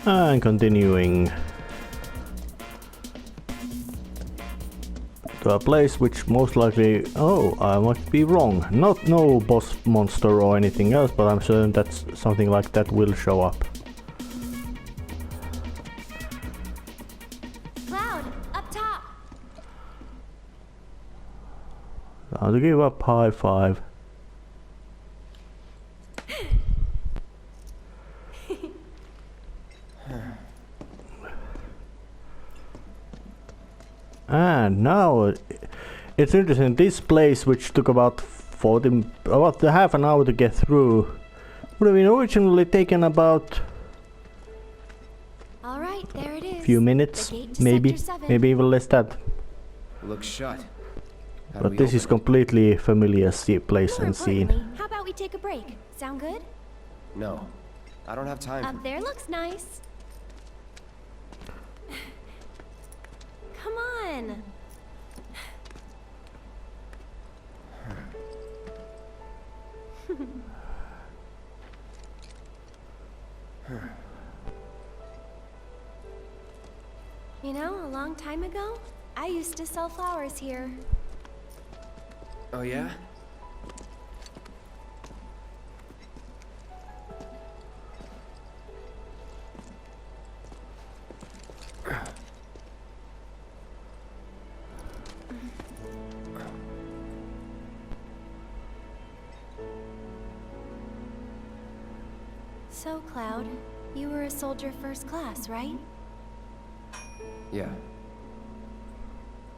And continuing to a place which most likely, oh, I might be wrong. Not no boss monster or anything else, but I'm certain that something like that will show up. Cloud, up top. Now to give up high five. And now it's interesting, this place which took about half an hour to get through would have been originally taken about All right, there it is. few minutes, The gate to maybe Sector 7. maybe even less that. Looks shut. How do But we this is open it? completely familiar place More and scene. importantly, how about we take a break? Sound good? No, I don't have time. Up there looks nice. Come on. You know, a long time ago, I used to sell flowers here. Oh yeah? So, Cloud, you were a soldier first class, right? Yeah.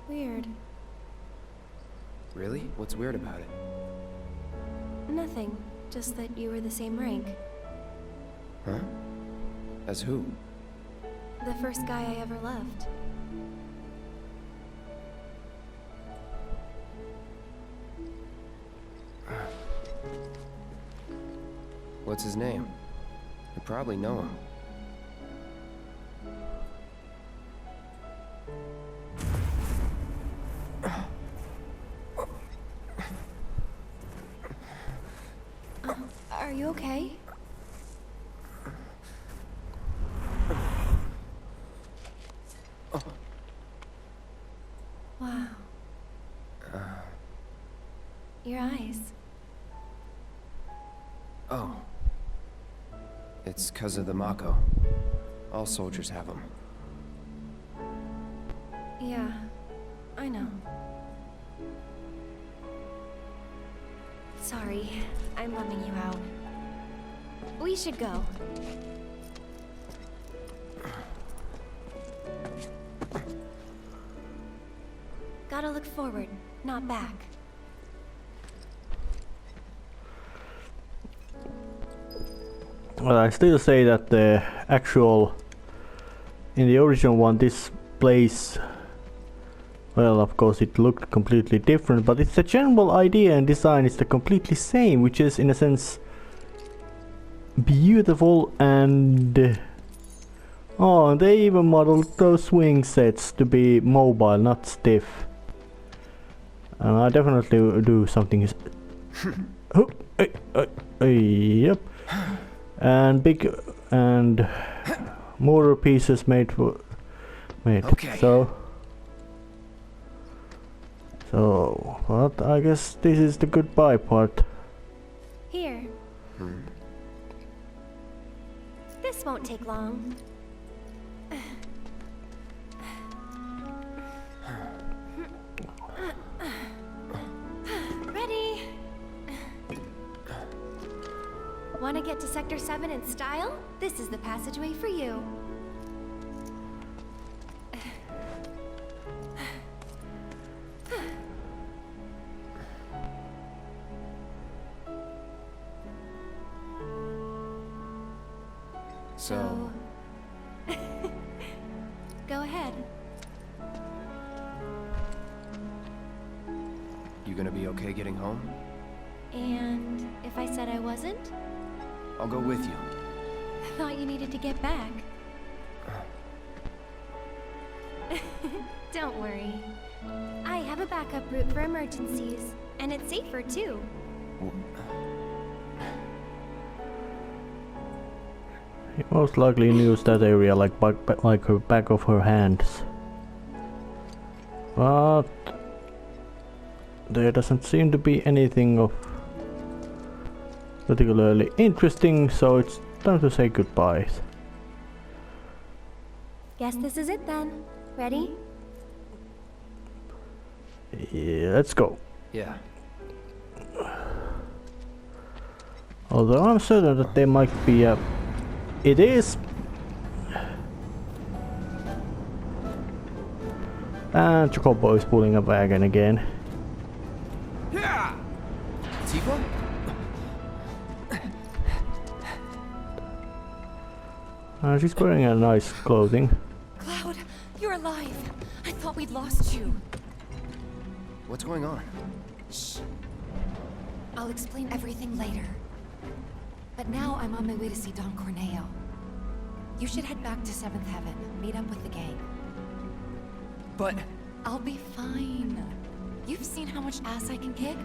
Weird. Really? What's weird about it? Nothing. Just that you were the same rank. Huh? As who? The first guy I ever loved. What's his name? You probably know him. Are you okay? Wow. Your eyes. Oh. It's 'cause of the Mako. All soldiers have them. Yeah, I know. Sorry, I'm bumming you out. We should go. Gotta look forward, not back. Well, I still say that the actual, in the original one, this place, well, of course it looked completely different, but it's the general idea and design is the completely same, which is in a sense beautiful. And oh, they even modeled those swing sets to be mobile, not stiff. And I definitely will do something. Yep. And big and mortar pieces made. Okay. So, but I guess this is the goodbye part. Here. This won't take long. Ready? Want to get to Sector 7 in style? This is the passageway for you. So, Go ahead. you gonna be okay getting home? And if I said I wasn't? I'll go with you. I thought you needed to get back. Don't worry. I have a backup route for emergencies, and it's safer too. She most likely knows that area like her back of her hands. But there doesn't seem to be anything of particularly interesting, so it's time to say goodbyes. Guess this is it then. Ready? Yeah, let's go. Yeah. Although I'm certain that there might be a... It is! And Chocobo is pulling a wagon again. Yeah. Tifa? She's wearing a nice clothing. Cloud, you're alive. I thought we'd lost you. What's going on? Shh. I'll explain everything later. But now I'm on my way to see Don Corneo. You should head back to 7th Heaven, meet up with the gang. But... I'll be fine. You've seen how much ass I can kick?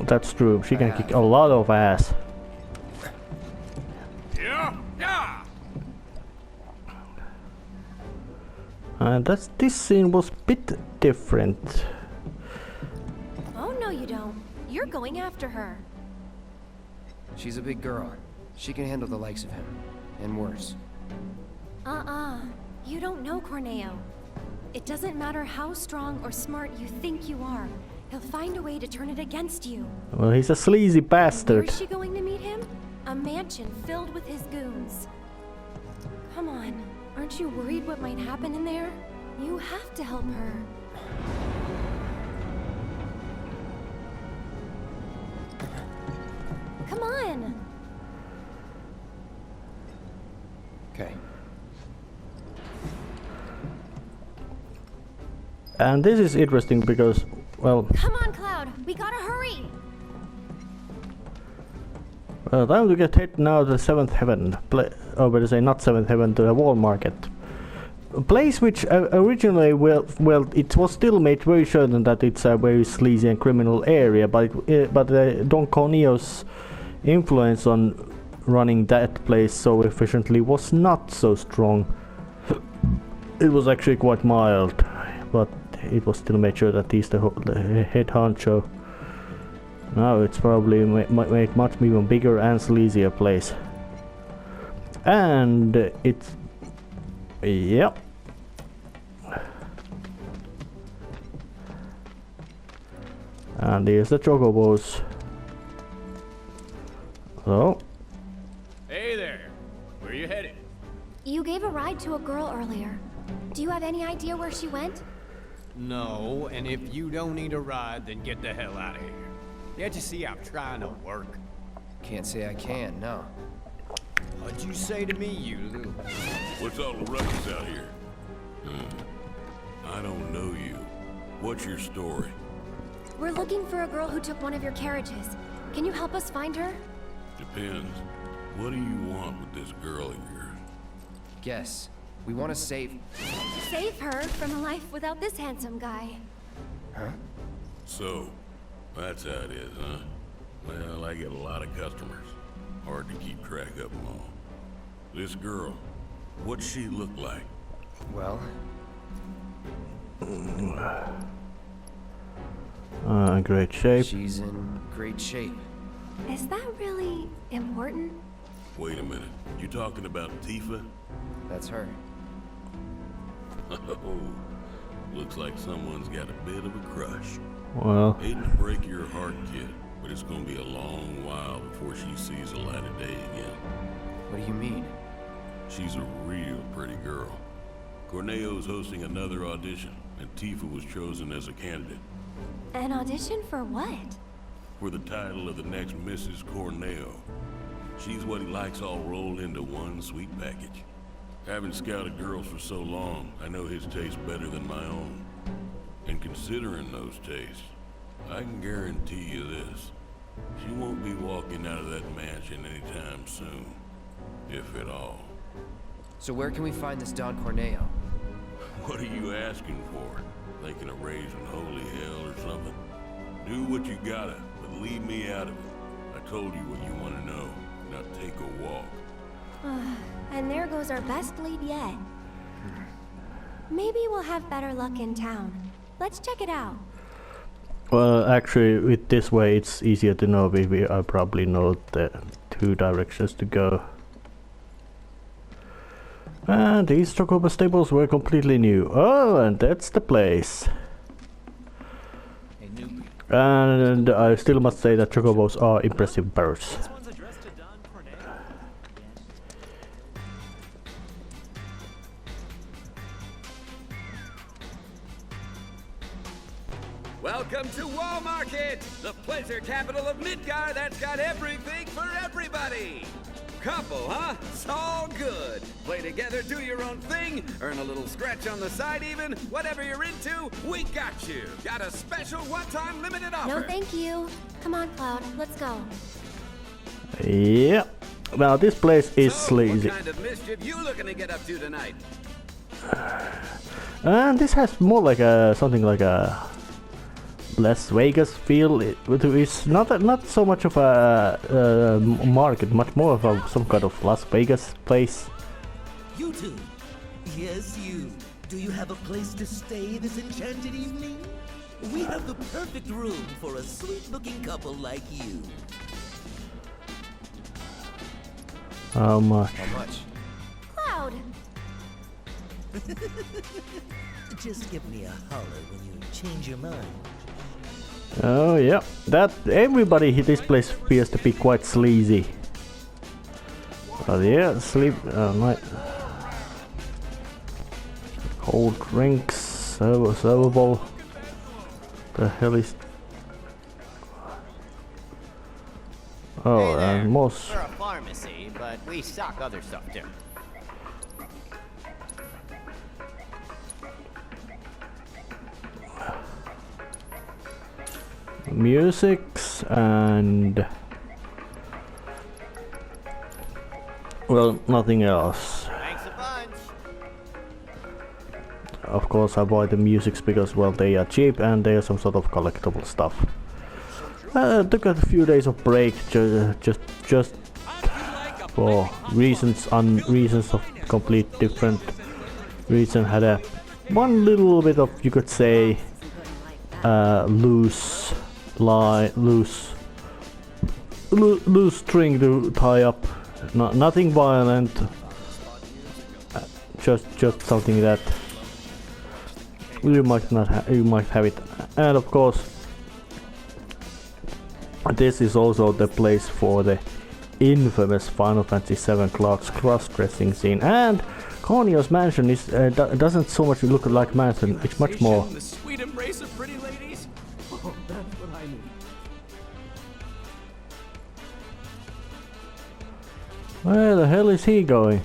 That's true, she can kick a lot of ass. Yeah, yeah. And this scene was a bit different. Oh, no, you don't. You're going after her. She's a big girl. She can handle the likes of him. And worse. You don't know Corneo. It doesn't matter how strong or smart you think you are. He'll find a way to turn it against you. Well, he's a sleazy bastard. Where's she going to meet him? A mansion filled with his goons. Come on. Aren't you worried what might happen in there? You have to help her. Come on! Okay. And this is interesting because, well... Come on, Cloud! We gotta hurry! Time to get hit now to 7th Heaven. Better say not 7th Heaven, to the Wall Market. A place which originally, well, it was still made very certain that it's a very sleazy and criminal area, but Don Corneo's influence on running that place so efficiently was not so strong. It was actually quite mild, but it was still made sure that he's the head honcho. Now it's probably made much even bigger and sleazier place. And it's... Yep. And here's the chocobos. So... Hey there. Where you headed? You gave a ride to a girl earlier. Do you have any idea where she went? No, and if you don't need a ride, then get the hell out of here. Can't you see I'm trying to work? Can't say I can, no. What'd you say to me, you little... What's all the ruckus out here? I don't know you. What's your story? We're looking for a girl who took one of your carriages. Can you help us find her? Depends. What do you want with this girl of yours? Guess. We want to save... Save her from a life without this handsome guy. Huh? So, that's how it is, huh? Well, I get a lot of customers. Hard to keep track of them all. This girl, what's she look like? Well... great shape. She's in great shape. Is that really important? Wait a minute. You talking about Tifa? That's her. Oh, looks like someone's got a bit of a crush. Well... Hate to break your heart, kid, but it's gonna be a long while before she sees the light of day again. What do you mean? She's a real pretty girl. Corneo's hosting another audition, and Tifa was chosen as a candidate. An audition for what? For the title of the next Mrs. Corneo. She's what he likes all rolled into one sweet package. Having scouted girls for so long, I know his taste better than my own. And considering those tastes, I can guarantee you this. She won't be walking out of that mansion anytime soon. If at all. So where can we find this Don Corneo? What are you asking for? Thinking of raising holy hell or something? Do what you gotta, but leave me out of it. I told you what you want to know. Now take a walk. And there goes our best lead yet. Maybe we'll have better luck in town. Let's check it out. Well, actually, with this way, it's easier to know. I probably know the 2 directions to go. And these Chocobo stables were completely new. Oh, and that's the place. And I still must say that Chocobos are impressive birds. This one's addressed to Don Corneo. Welcome to Wall Market, the pleasure capital of Midgar that's got everything for everybody. Couple, huh? It's all good. Play together, do your own thing, earn a little scratch on the side even. Whatever you're into, we got you. Got a special one-time limited offer. No, thank you. Come on, Cloud. Let's go. Yeah. Now this place is So, sleazy. what kind of mischief you looking to get up to tonight? And this has more like a something like a Las Vegas feel. It's not so much of a market, much more of some kind of Las Vegas place. You two. Yes, you. Do you have a place to stay this enchanted evening? We have the perfect room for a sweet-looking couple like you. How much? How much? Cloud! Just give me a holler when you change your mind. Oh yeah, that everybody in this place appears to be quite sleazy. But yeah, night. Cold drinks, servable. The hell is? Oh, Hey there. and most. We're a pharmacy, but we stock other stuff too. Musics and well, nothing else. Thanks a bunch. Of course, I buy the musics because well, they are cheap and they are some sort of collectible stuff. Took a few days of break, just for reasons of complete different reason. Had a one little bit of, you could say, loose string to tie up. Nothing violent. Just something that you might not you might have it. And of course, this is also the place for the infamous Final Fantasy VII cross-dressing scene. And Corneo's mansion is doesn't so much look like mansion. It's much more. The sweet embrace of pretty ladies. Oh, that's what I need. Where the hell is he going?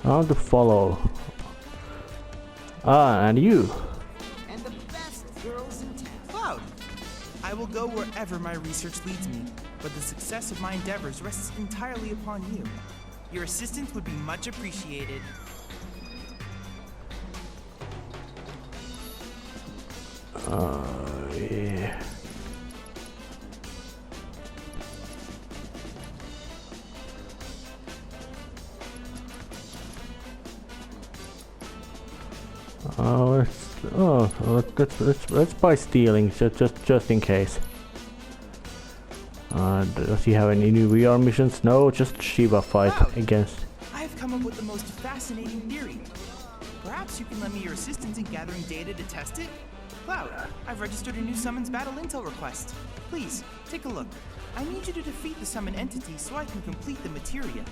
I want to follow. Ah, and you. And the best girls in town. Cloud! I will go wherever my research leads me, but the success of my endeavors rests entirely upon you. Your assistance would be much appreciated. Yeah. Let's buy stealing just in case. Does he have any new VR missions? No, just Shiva fight against. I have come up with the most fascinating theory. Perhaps you can lend me your assistance in gathering data to test it? Cloud, I've registered a new summons battle intel request. Please, take a look. I need you to defeat the summon entity so I can complete the materia.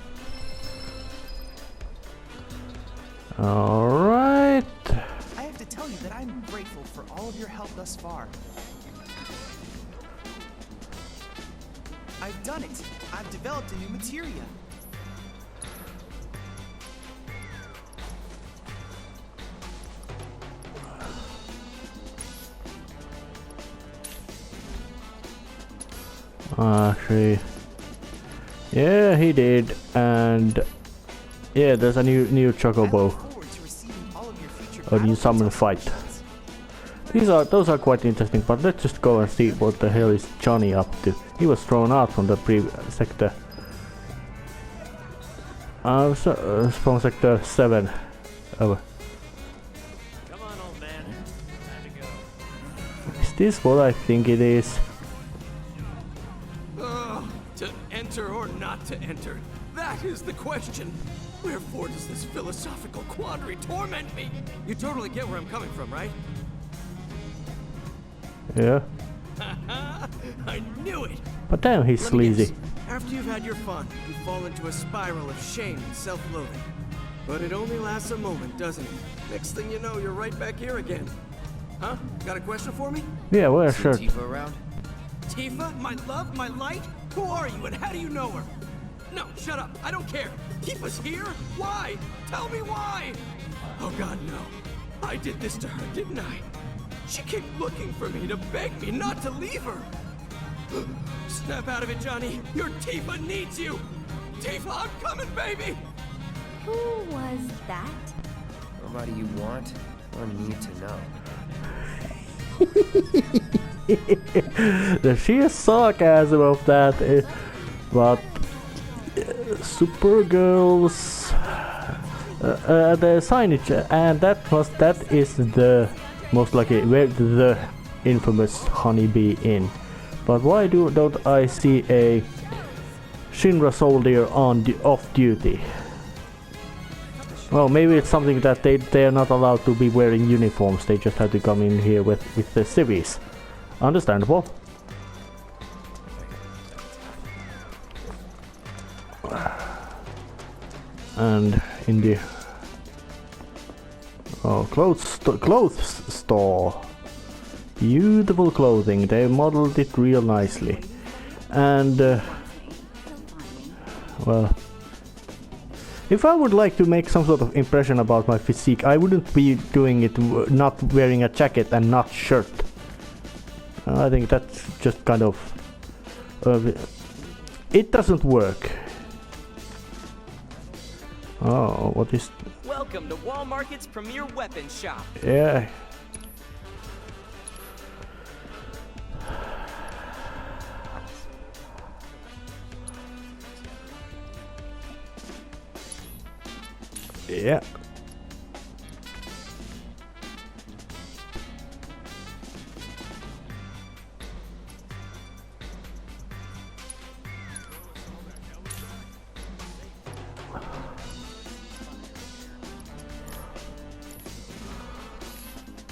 Alright. I have to tell you that I'm grateful for all of your help thus far. I've done it. I've developed a new materia. Actually, yeah, he did, and yeah, there's a new chocobo, I look forward to receiving all of your future a new battle summon intel fight. submissions. Those are quite interesting, but let's just go and see what the hell is Johnny up to. He was thrown out from the sector. From sector 7. Over. Come on, old man. Time to go. Is this what I think it is? To enter or not to enter? That is the question. Wherefore does this philosophical quandary torment me? You totally get where I'm coming from, right? Yeah. I knew it! But damn, he's Let me sleazy. guess. After you've had your fun, you fall into a spiral of shame and self-loathing. But it only lasts a moment, doesn't it? Next thing you know, you're right back here again. Huh? Got a question for me? Yeah, wear a See shirt. Tifa around? Tifa? My love? My light? Who are you and how do you know her? No, shut up. I don't care. Tifa's here? Why? Tell me why! Oh god, no. I did this to her, didn't I? She came looking for me to beg me not to leave her. Snap out of it, Johnny. Your Tifa needs you. Tifa, I'm coming, baby. Who was that? Nobody you want or need to know. The sheer sarcasm of that, but Supergirl's the signage, and that is the most likely where the infamous honeybee in. But why don't I see a Shinra soldier on off duty? Well, maybe it's something that they are not allowed to be wearing uniforms. They just have to come in here with the civvies. Understandable. And in the clothes store, beautiful clothing. They modeled it real nicely, and well, if I would like to make some sort of impression about my physique, I wouldn't be doing it not wearing a jacket and not shirt. I think that's just kind of it doesn't work. Oh, what is? Welcome to Wall Market's premier weapon shop. Yeah. Yeah.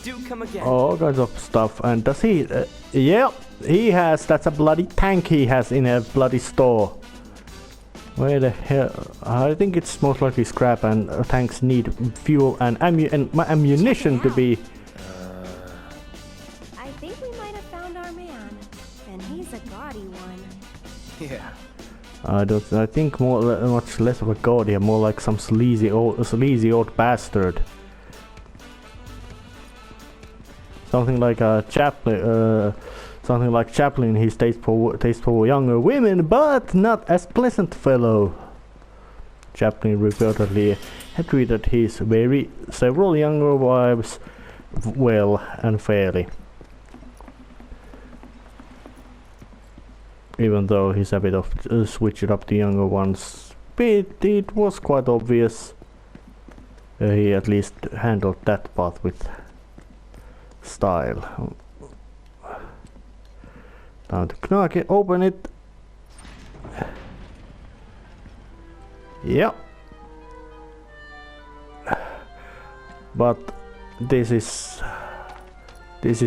Do come again. All kinds of stuff. And does he? Yeah, he has. That's a bloody tank he has in a bloody store. Where the hell? I think it's most likely scrap, and tanks need fuel and ammunition to be. I think we might have found our man, and he's a gaudy one. Yeah. I think much less of a god here, more like some sleazy old bastard. Something like a Chaplin. Something like Chaplin, his taste for younger women, but not as pleasant fellow. Chaplin reportedly had treated his several younger wives well and fairly. Even though his habit of switching up the younger ones, it was quite obvious. He at least handled that part with style. Time to knock it, open it. Yep. But this is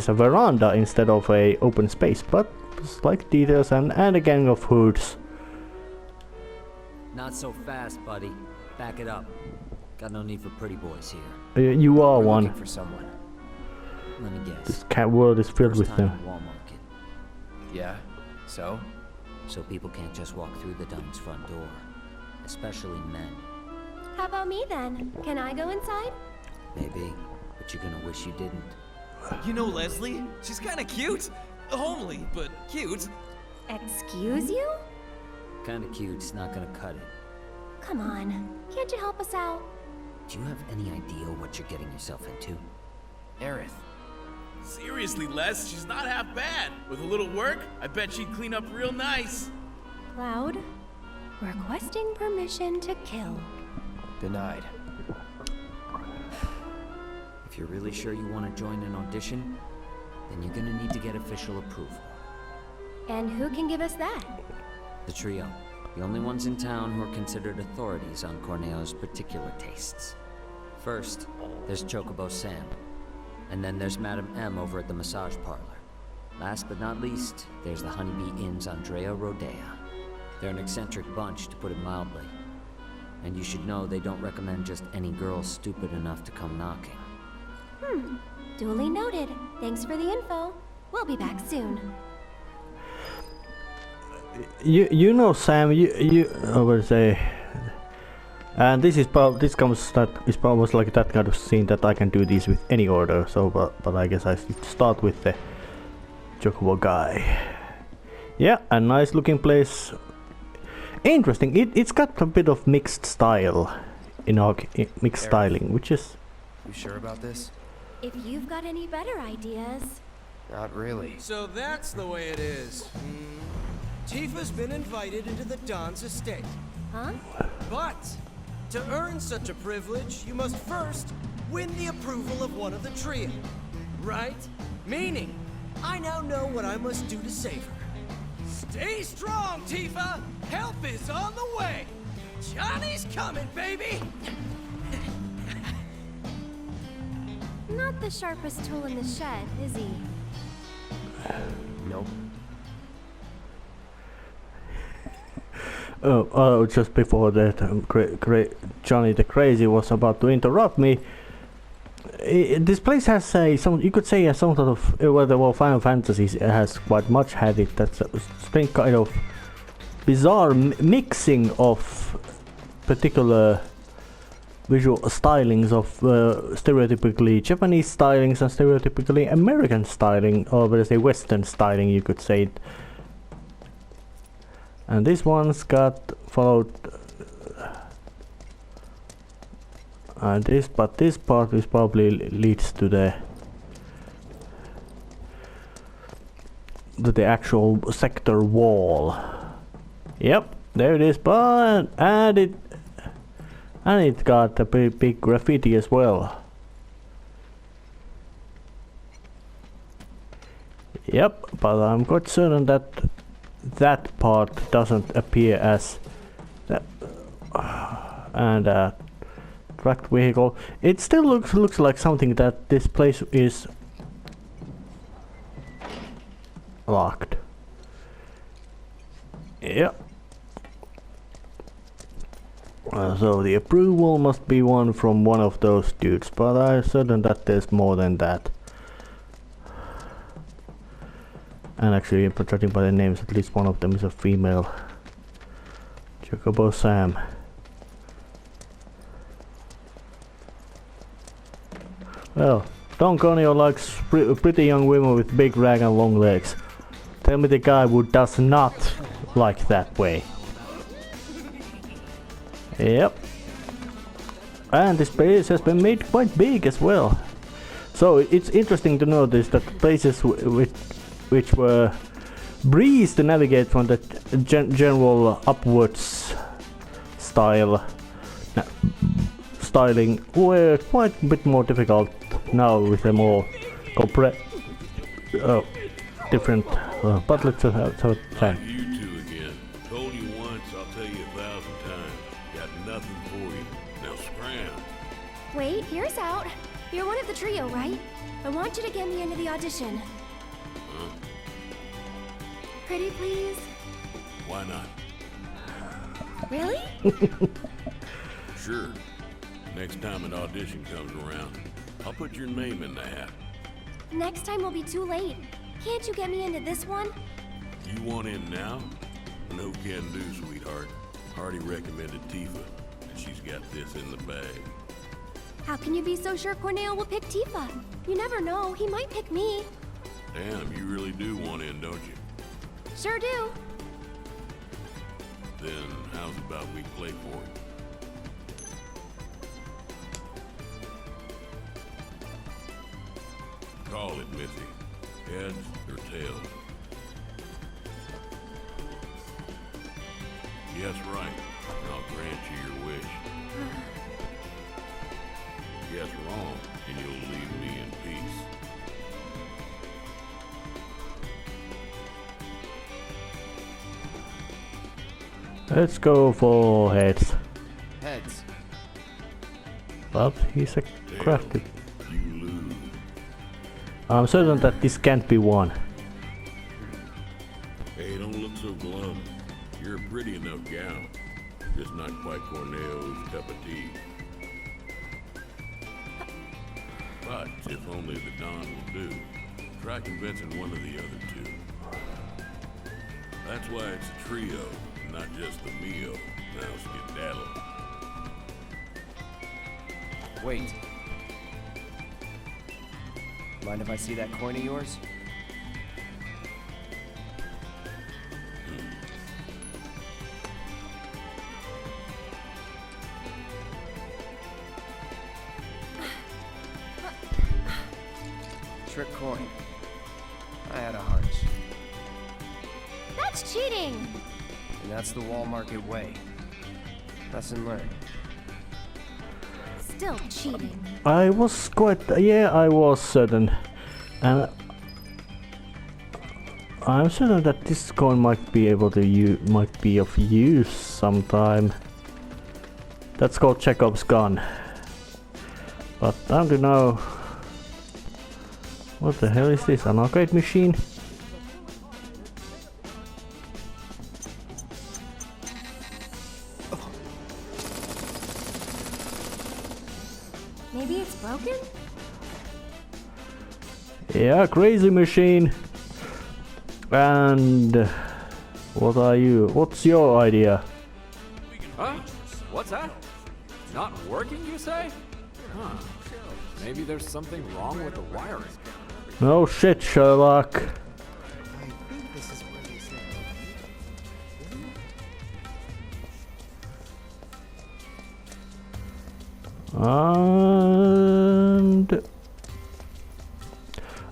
a veranda instead of a open space, but slight details and a gang of hoods. Not so fast, buddy. Back it up. Got no need for pretty boys here. You are one. Looking for someone. Let me guess. This cat world is filled with them. Wall Market. Yeah. So? So people can't just walk through the Dunn's front door. Especially men. How about me then? Can I go inside? Maybe, but you're gonna wish you didn't. You know Leslie? She's kinda cute. Homely, but cute. Excuse you? Kinda cute's not gonna cut it. Come on, can't you help us out? Do you have any idea what you're getting yourself into? Aerith. Seriously, Les, she's not half bad. With a little work, I bet she'd clean up real nice. Cloud, requesting permission to kill. Denied. If you're really sure you want to join an audition, then you're gonna need to get official approval. And who can give us that? The trio. The only ones in town who are considered authorities on Corneo's particular tastes. First, there's Chocobo Sam. And then there's Madame M over at the massage parlor. Last but not least, there's the Honeybee Inn's Andrea Rodea. They're an eccentric bunch, to put it mildly. And you should know they don't recommend just any girl stupid enough to come knocking. Duly noted. Thanks for the info. We'll be back soon. You know, Sam, you I would say, and this is almost like that kind of scene that I can do these with any order. So, but I guess I should start with the Chocobo guy. Yeah, a nice looking place. Interesting. It's got a bit of mixed style, mixed styling, which is. You sure about this? If you've got any better ideas. Not really. So that's the way it is. Tifa's been invited into the Don's estate. Huh? But to earn such a privilege, you must first win the approval of one of the trio. Right? Meaning, I now know what I must do to save her. Stay strong, Tifa! Help is on the way! Johnny's coming, baby! Not the sharpest tool in the shed, is he? Nope. Oh, just before that, Johnny the Crazy was about to interrupt me. This place has you could say some sort of, well, Final Fantasy has quite much had it. That's a strange kind of bizarre mixing of particular visual stylings of stereotypically Japanese stylings and stereotypically American styling, or let's say Western styling, you could say it. And this one's got followed, but this part is probably leads to the actual sector wall. Yep, there it is, but and it got a big graffiti as well. Yep, but I'm quite certain that part doesn't appear as that, and tracked vehicle. It still looks like something that this place is locked. Yep. So the approval must be one from one of those dudes, but I'm certain that there's more than that. And actually, judging by the names, at least one of them is a female. Chocobo Sam. Well, Don Corneo likes pretty young women with big rag and long legs. Tell me the guy who does not like that way. Yep. And this place has been made quite big as well. So it's interesting to notice that places which were breeze to navigate from the general upwards styling were quite a bit more difficult now with a more different. But let's have time. You two again. Told you once, I'll tell you 1,000 times. Got nothing for you. Now scram. Wait, here's out. You're one of the trio, right? I want you to get me into the audition. Huh? Pretty please? Why not? Really? Sure. Next time an audition comes around, I'll put your name in the hat. Next time will be too late. Can't you get me into this one? You want in now? No can do, sweetheart. Hardy recommended Tifa, and she's got this in the bag. How can you be so sure Corneo will pick Tifa? You never know, he might pick me. Damn, you really do want in, don't you? Sure do. Then how's about we play for it? Call it, Missy. Heads or tails? Yes, right. I'll grant you your wish. Yes, wrong, and you'll leave me in peace. Let's go for heads. Heads. But he's a crafty. You lose. I'm certain that this can't be won. Hey, don't look so glum. You're a pretty enough gal. Just not quite Corneo's cup of tea. But if only the Don will do, try convincing one of the other two. That's why it's a trio, not just the Mio. Now skedaddle. Wait. Mind if I see that coin of yours? Trick coin. I had a hunch. That's cheating! And that's the wall market way. Lesson learned. Still cheating. I was quite, yeah, I was certain, and I'm certain that this coin might be able to might be of use sometime. That's called Chekhov's gun. But I don't know. What the hell is this? An arcade machine? Maybe it's broken? Yeah, crazy machine. And what are you? What's your idea? Huh? What's that? Not working, you say? Huh. Maybe there's something wrong with the wiring. No shit, Sherlock. I think this is where they said.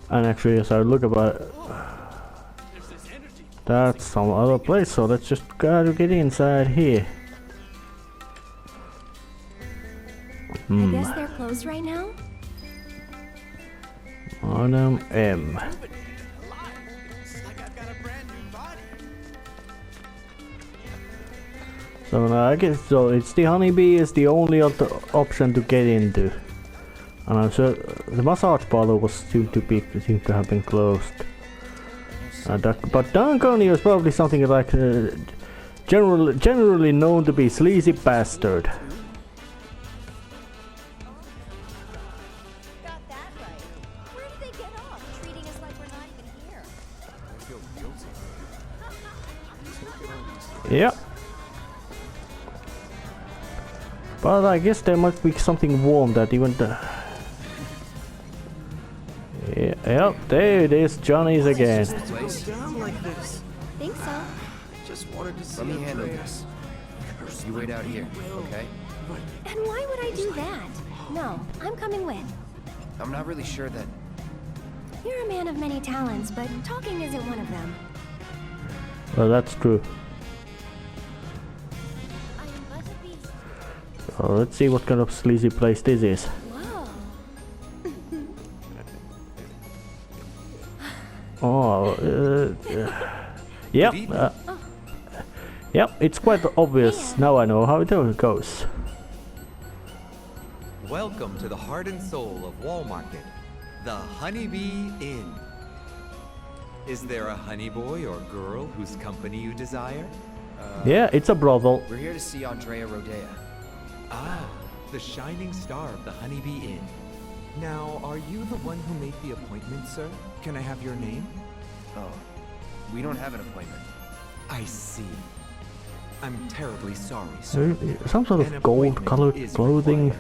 And actually, as I look about it, that's some other place. So let's just gotta get inside here. I guess they're closed right now? Adam M. So now I guess so. It's the honeybee is the only other option to get into, and I'm sure the massage parlor was seemed to have been closed. But Don Corneo is probably something like generally known to be sleazy bastard. Yeah. But I guess there might be something warm that even yeah, yep, there it is, Johnny's again. Think so. Just wanted to see. Let me handle this. You wait out here, okay? And why would I do that? No, I'm coming with. I'm not really sure that. You're a man of many talents, but talking isn't one of them. Well, that's true. So let's see what kind of sleazy place this is. Whoa. Yep. Yep, it's quite obvious. Now I know how it goes. Welcome to the heart and soul of Wall Market, the Honeybee Inn. Is there a honey boy or girl whose company you desire? Yeah, it's a brothel. We're here to see Andrea Rodea. Ah, the shining star of the Honeybee Inn. Now, are you the one who made the appointment, sir? Can I have your name? Oh, we don't have an appointment. I see. I'm terribly sorry, sir. Some sort of gold-colored clothing.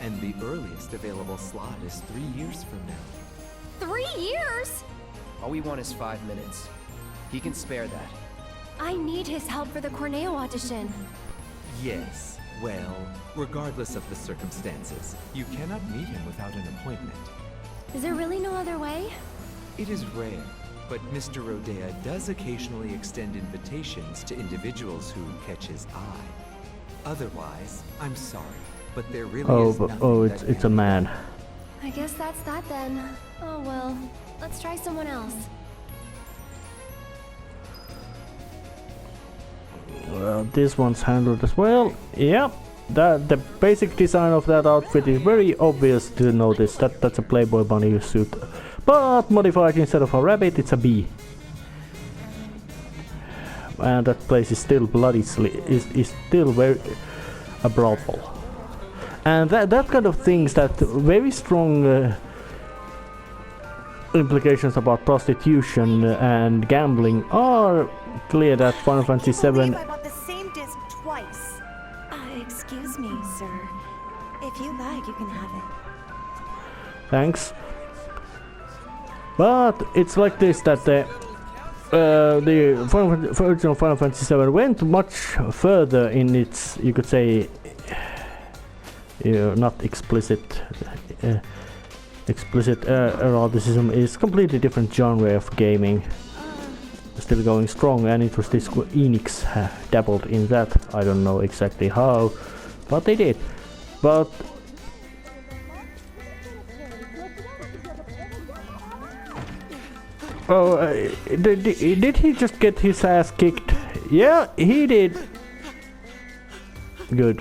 And the earliest available slot is 3 years from now. 3 years? All we want is 5 minutes. He can spare that. I need his help for the Corneo audition. Yes. Well, regardless of the circumstances, you cannot meet him without an appointment. Is there really no other way? It is rare, but Mr. Rodea does occasionally extend invitations to individuals who catch his eye. Otherwise, I'm sorry, but there really is nothing it's a man. I guess that's that then. Oh well, let's try someone else. Well, this one's handled as well. Yeah, the basic design of that outfit is very obvious to notice. That's a Playboy bunny suit, but modified instead of a rabbit, it's a bee. And that place is still bloody, is still very a brothel. And that kind of things, that very strong implications about prostitution and gambling are clear that Final Fantasy VII. I bought the same disc twice. Excuse me, sir. If you like, you can have it. Thanks. But it's like this, that the original Final Fantasy VII went much further in its, you could say, not explicit eroticism. Is completely different genre of gaming. Still going strong, and it was this Enix dabbled in that. I don't know exactly how, but they did. But did he just get his ass kicked? Yeah, he did. Good.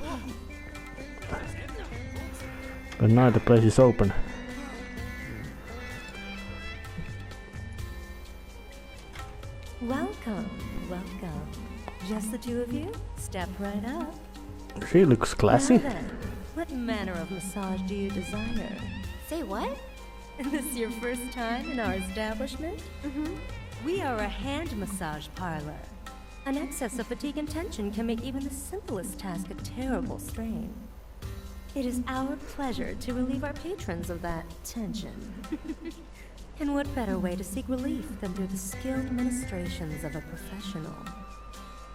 But now the place is open. Welcome, welcome. Just the two of you? Step right up. She looks classy. Now then, what manner of massage do you desire? Say what? Is this your first time in our establishment? Mm-hmm. We are a hand massage parlor. An excess of fatigue and tension can make even the simplest task a terrible strain. It is our pleasure to relieve our patrons of that tension. And what better way to seek relief than through the skilled ministrations of a professional?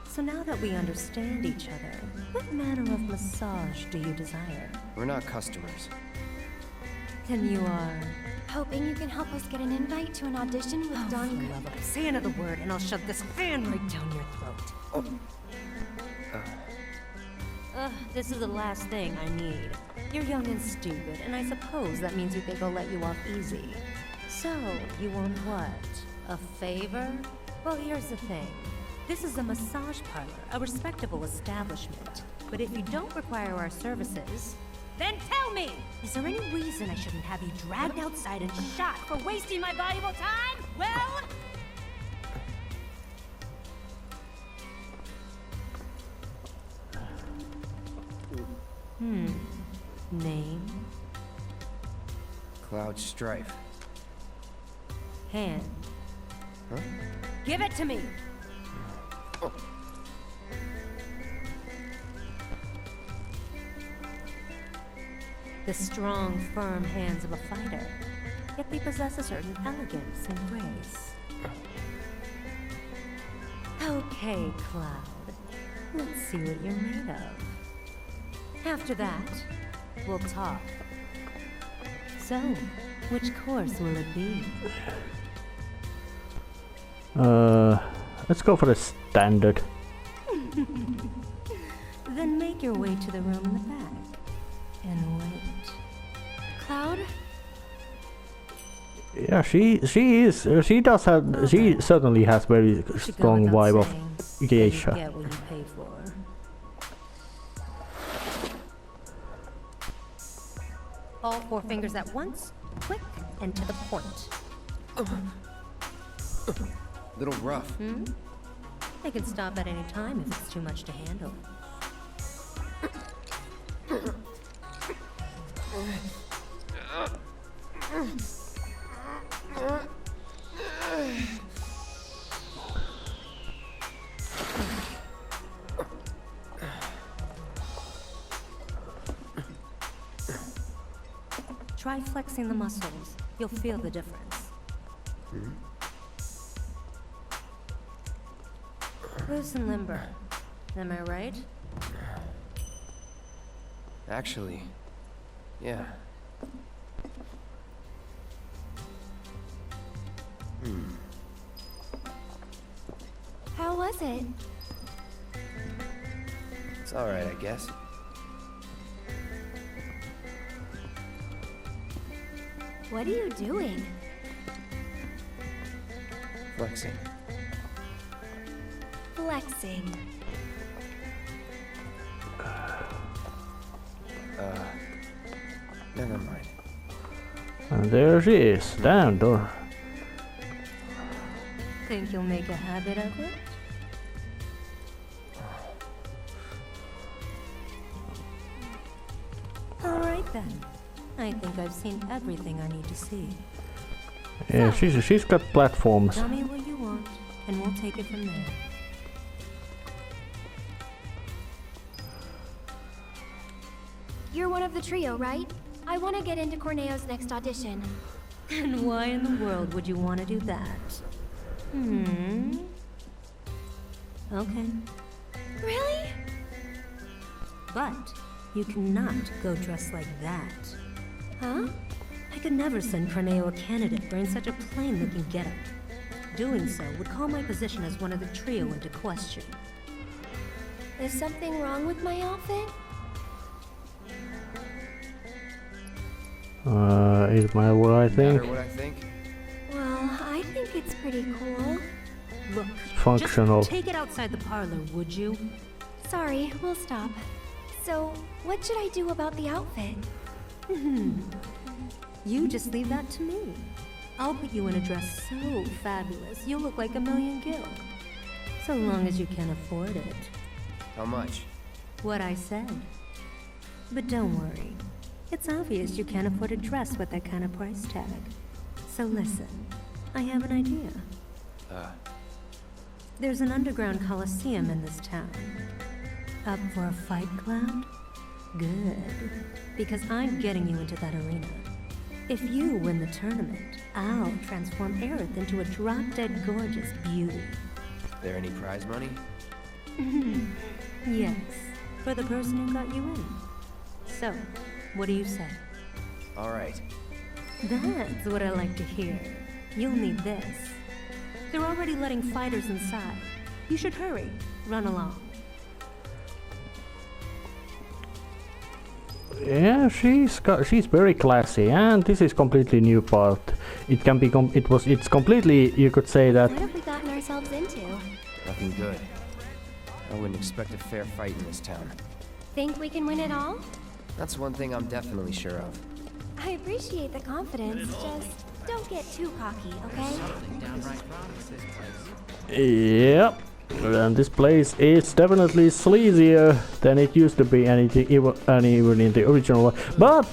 So now that we understand each other, what manner of massage do you desire? We're not customers. Then you are... Hoping you can help us get an invite to an audition with Don Corneo. Say another word and I'll shove this fan right down your throat. This is the last thing I need. You're young and stupid, and I suppose that means you think I'll let you off easy. So, you want what? A favor? Well, here's the thing. This is a massage parlor, a respectable establishment. But if you don't require our services, then tell me! Is there any reason I shouldn't have you dragged outside and shot for wasting my valuable time? Well... Name? Cloud Strife. Hand. Huh? Give it to me! Oh. The strong, firm hands of a fighter, yet they possess a certain elegance and grace. Okay, Cloud. Let's see what you're made of. After that, we'll talk. So, which course will it be? Let's go for the standard. Then make your way to the room in the back. And wait. Cloud? Yeah, she certainly has very strong vibe of geisha. Get what you pay for. All four fingers at once, quick and to the point. Little rough. I can stop at any time if it's too much to handle. Try flexing the muscles. You'll feel the difference. Loose and limber. Am I right? Actually, yeah. was it? It's alright, I guess. What are you doing? Flexing. Flexing. Never mind. And there she is, down door. Think you'll make a habit of it? Alright then. I think I've seen everything I need to see. Yeah, she's got platforms. Tell me what you want, and we'll take it from there. You're one of the trio, right? I want to get into Corneo's next audition. And why in the world would you want to do that? Okay. Really? But you cannot go dressed like that. Huh? I could never send Corneo a candidate wearing such a plain-looking getup. Doing so would call my position as one of the trio into question. Is something wrong with my outfit? Is my what I think? Matter what I think? Well, I think it's pretty cool. Look, Functional. just take it outside the parlor, would you? Sorry, we'll stop. So, what should I do about the outfit? You just leave that to me. I'll put you in a dress so fabulous, you'll look like a million gil. So long as you can afford it. How much? What I said. But don't worry. It's obvious you can't afford a dress with that kind of price tag. So listen, I have an idea. There's an underground coliseum in this town. Up for a fight, Cloud? Good. Because I'm getting you into that arena. If you win the tournament, I'll transform Aerith into a drop-dead gorgeous beauty. There any prize money? Yes, for the person who got you in. So, what do you say? Alright. That's what I like to hear. You'll need this. They're already letting fighters inside. You should hurry. Run along. Yeah, she's very classy, and this is completely new part. It can be it's completely, you could say that. What have we gotten ourselves into? Nothing good. I wouldn't expect a fair fight in this town. Think we can win it all? That's one thing I'm definitely sure of. I appreciate the confidence, just don't get too cocky, okay? Yep. And this place is definitely sleazier than it used to be, and even in the original one. But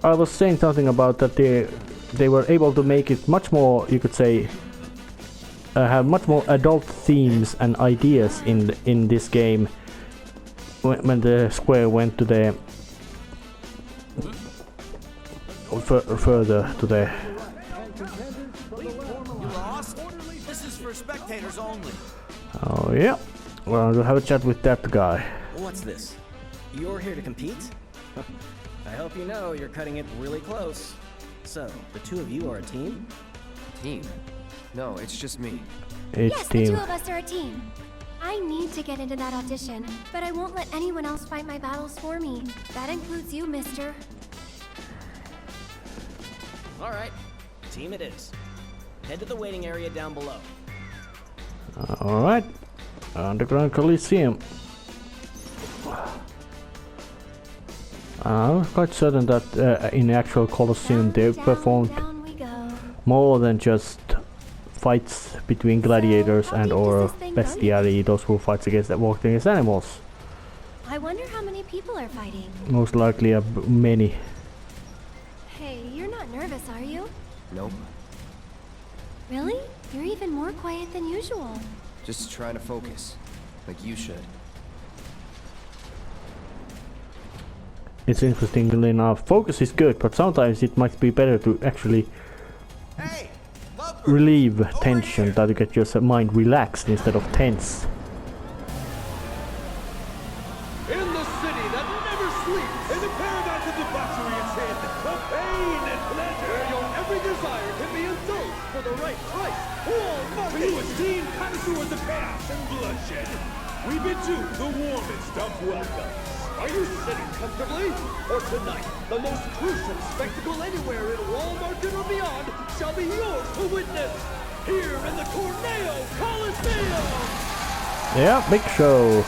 I was saying something about that they were able to make it much more, you could say, have much more adult themes and ideas in this game. When the square went to the further to the. You lost? This is for spectators only. Oh yeah, well, we'll have a chat with that guy. What's this? You're here to compete? I hope you know you're cutting it really close. So, the two of you are a team? Team? No, it's just me. Yes, the two of us are a team. I need to get into that audition, but I won't let anyone else fight my battles for me. That includes you, mister. Alright, team it is. Head to the waiting area down below. Alright, underground coliseum. I'm quite certain that in the actual coliseum they performed more than just fights between gladiators and or bestiary, those who fights against walking against animals. I wonder how many people are fighting. Most likely many. Hey, you're not nervous, are you? Nope. Really? You're even more quiet than usual. Just trying to focus, like you should. It's interestingly enough, focus is good, but sometimes it might be better to actually relieve tension, that you get your mind relaxed instead of tense. In the city that never sleeps, in the paradise of debauchery and sin, the pain and pleasure, where your every desire can be indulged for the right price. Wall Market! For you esteemed connoisseurs of chaos and bloodshed, we bid you the warmest of welcomes. Are you sitting comfortably? Or tonight, the most gruesome spectacle anywhere in Wall Market or beyond shall be yours to witness, here in the Corneo Coliseum! Yeah, big show.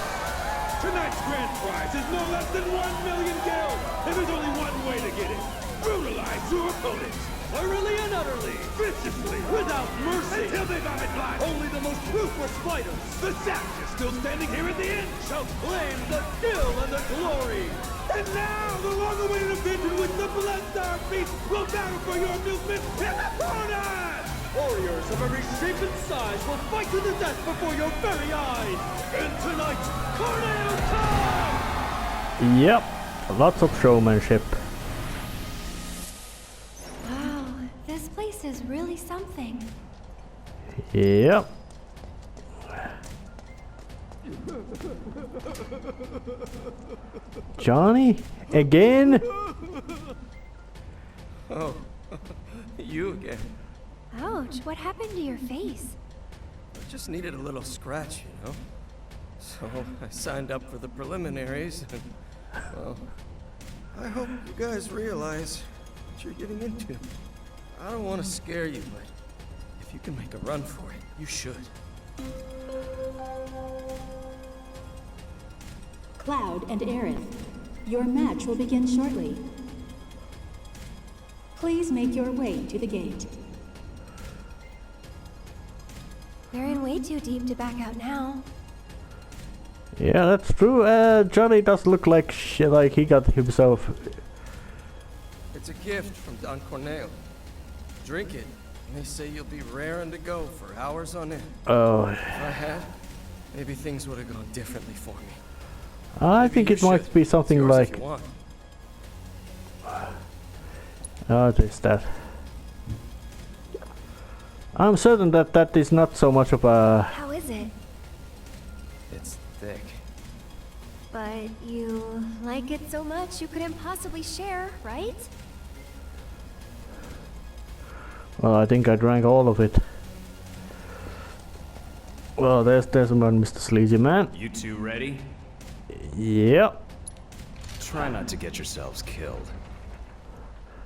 Tonight's grand prize is no less than 1 million gil, and there's only one way to get it. Brutalize your opponents, thoroughly and utterly, viciously, without mercy, until they vomit blood. Only the most ruthless fighters, the savages still standing here at the end, shall claim the skill and the glory. And now, the long-awaited event in which the Blood-Starved Beast will battle for your amusement in the corner! Warriors of every shape and size will fight to the death before your very eyes! And tonight, Corneo time! Yep, lots of showmanship. Wow, this place is really something. Yep. Johnny? Again? Oh, you again. Ouch, what happened to your face? I just needed a little scratch, you know? So I signed up for the preliminaries, and, well, I hope you guys realize what you're getting into. I don't want to scare you, but if you can make a run for it, you should. Cloud and Aerith, your match will begin shortly. Please make your way to the gate. We're in way too deep to back out now. Yeah, that's true. Johnny does look like he got himself. It's a gift from Don Corneo. Drink it, and they say you'll be raring to go for hours on end. Oh. If I had, maybe things would have gone differently for me. I think it might be something like. Oh, there's that. I'm certain that that is not so much of a. How is it? It's thick. But you like it so much you couldn't possibly share, right? Well, I think I drank all of it. Well, there's one, Mr. Sleazy Man. You two ready? Yep. Try not to get yourselves killed.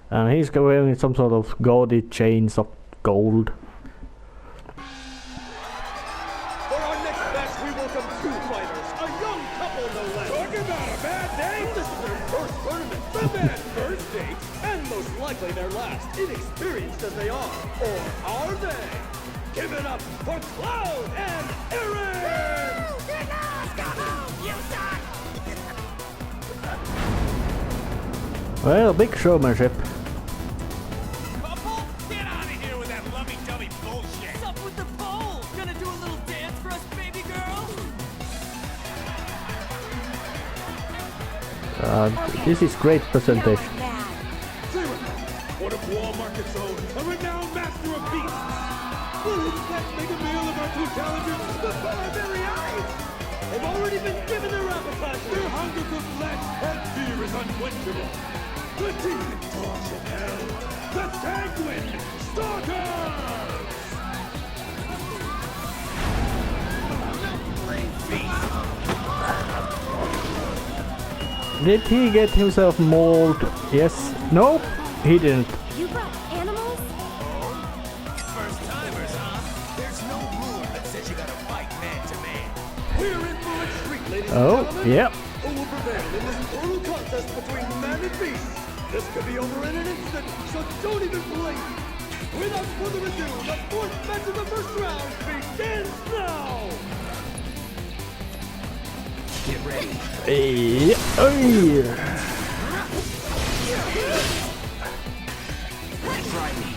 And he's wearing some sort of gaudy chains of gold. For our next match, we welcome two fighters, a young couple no less. Talking about a bad day? This is their first tournament, the bad first date, and most likely their last, inexperienced as they are. Or are they? Give it up for Cloud and Aaron! Well, big showmanship. Couple? Get out of here with that lummy-dummy bullshit! What's up with the pole? Gonna do a little dance for us, baby girl? This is great presentation. Zero, one of Wall Market's own, a renowned master of beasts. Will his pet make a meal of our two challengers before our very eyes? They've already been given their appetizer. Their hunger for flesh and fear is unquenchable. The demon dogs of hell, the sanguine stalkers! Did he get himself mauled? Yes. No, he didn't. You brought animals? First timers, huh? There's no rule that says you gotta fight man to man. We're in for a treat, ladies Oh, and gentlemen. yep. Who will prevail in this brutal contest between man and beast? This could be over in an instant, so don't even blink. Without further ado, the fourth match of the first round begins now. Get ready. Hey, oh. Try me.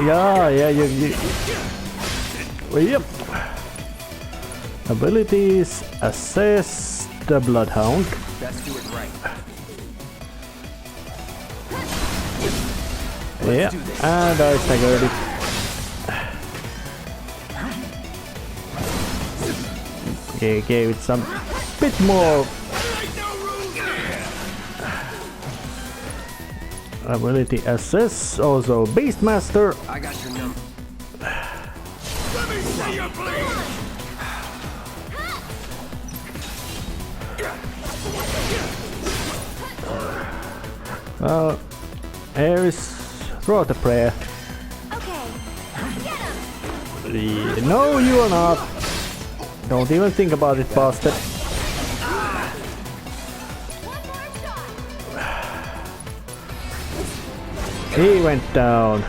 Yeah, you. Yep. Abilities, assess the Bloodhound. Let's do it right. Yeah, and I staggered it. gave it some bit more ability assess. Also Beastmaster. I got your number. Let me see you bleed! Here is throw the prayer. Okay, get him! No, you are not. Don't even think about it, bastard. He went down.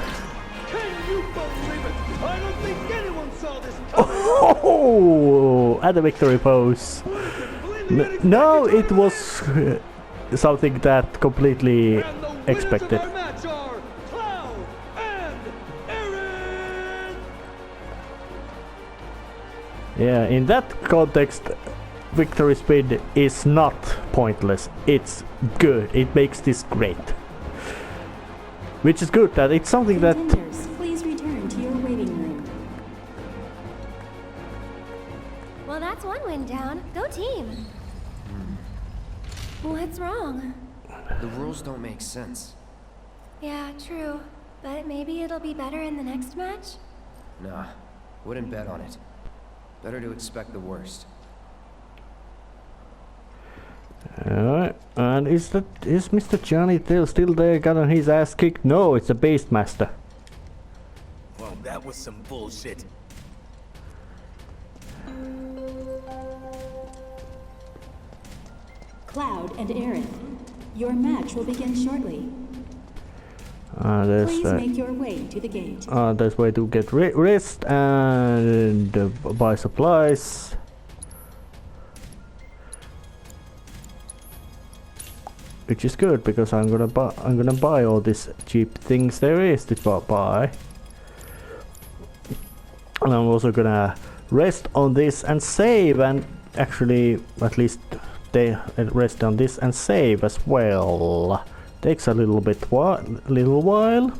Can you believe it? I don't think anyone saw this Oh, at the victory pose. No, it was something that completely expected. Yeah, in that context, victory speed is not pointless. It's good. It makes this great. Which is good that it's something that... Contenders, please return to your waiting room. Well, that's one win down. Go team. What's wrong? The rules don't make sense. Yeah, true. But maybe it'll be better in the next match? Nah, wouldn't bet on it. Better to expect the worst. Alright, and is Mr. Johnny Tail still there, getting his ass kicked? No, it's a Beastmaster. Well, that was some bullshit. Cloud and Aerith, your match will begin shortly. There's Please make your way to the gate. there's way to get rest and buy supplies. Which is good because I'm gonna buy all these cheap things there is to buy. And I'm also gonna rest on this and save, and actually at least they rest on this and save as well. Takes a little while.